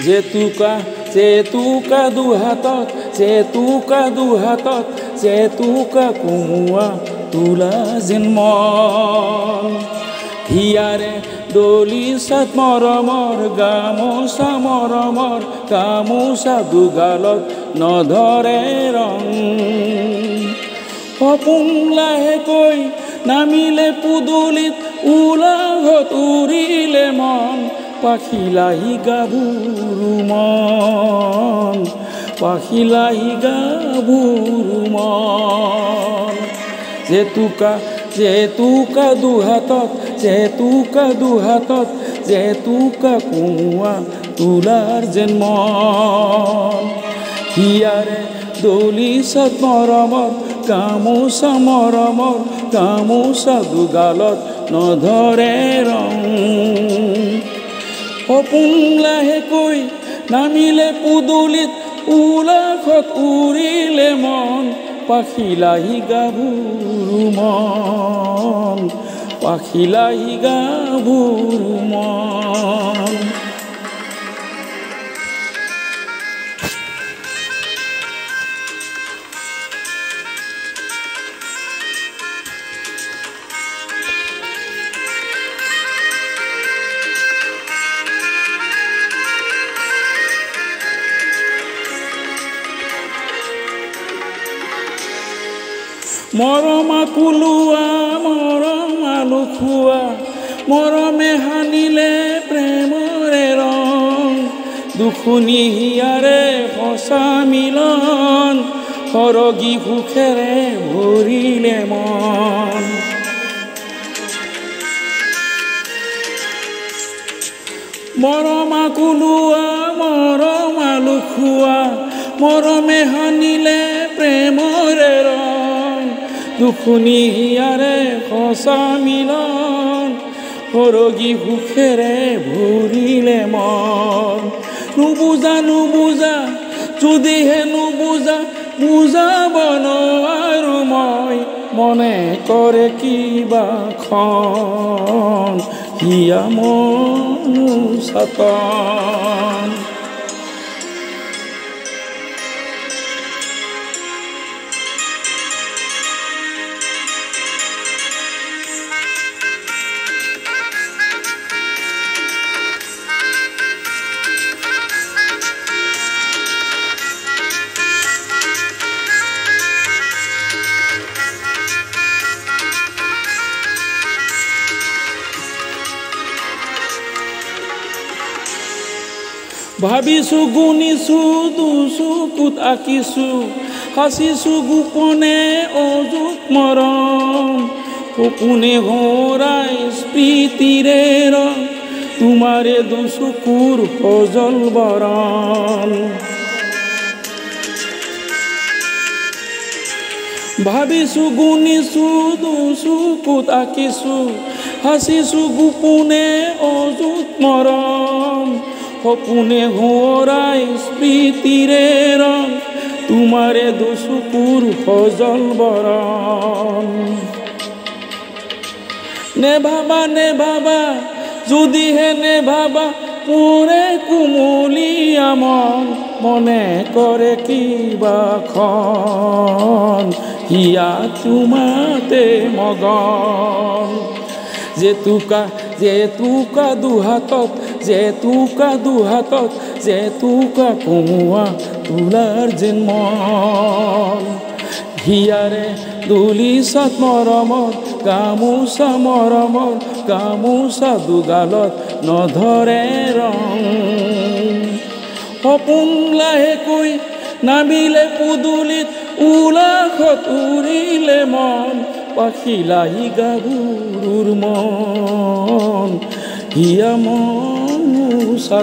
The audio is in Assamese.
জেতুকা দুহাতত জেতুকা কোমোৱা তোলা যেন মন হিয়াৰে দলিচাত মৰমৰ গামোচা দুগালত নধৰে ৰং সপোন লাহেকৈ নামিলে পুদুলিত উলাহত উৰিলে মন পাখিলাহি গাভৰু মন জেতুকা দুহাতত জেতুকা কোমোৱা তোলাৰ যেন মন হিয়াৰে দলিচাত মৰমৰ গামোচা দুগালত নধৰে ৰং সপোন লাহেকৈ নামিলে পুদুলিত উলাহত উৰিলে মন পাখিলাহি গাভৰু মন মৰমা কুলুৱা মৰমা লুখুৱা মৰমে হানিলে প্ৰেমৰে ৰং দুখুনি হিয়াৰে সঁচা মিলন সৰগী সুখেৰে ভৰিলে মন মৰমা কুলুৱা মৰমা লুখুৱা মৰমে হানিলে প্ৰেমৰে ৰং দুখুনি হিয়াৰে সঁচা মিলন সৰগী সুখেৰে ভৰিলে মন নুবুজা যদিহে বুজাব নোৱাৰো মই মনে কৰে কিবা খন হিয়া মনুচাতন ভাবিছো গুনিছো দুচকুত আঁকিছো সাঁচিছো গোপনে অযুত মৰম সপোনে হৰাই স্মৃতিৰে ৰং তোমাৰে দুচকুৰ সজল বৰণ ভাবিছো গুনিছো দুচকুত আঁকিছো সাঁচিছো গোপনে অযুত মৰম সপোনে হৰাই স্মৃতিৰে ৰং তোমাৰে দুচকুৰ সজল বৰণ নেভাবা যদিহে নেভাবা মোৰে কুমলীয়া মন মনে কৰে কিবা খন হিয়া তোমাতে মগন জেতুকা দুহাতত জেতুকা কোমোৱা তোলাৰ যেন মন হিয়াৰে দলিচাত মৰমৰ গামোচা দুগালত নধৰে ৰং সপোন লাহেকৈ নামিলে পুদুলিত উলাহত উৰিলে মন পাখিলাহি গাভৰুৰ মন হিয়া মনুচাতন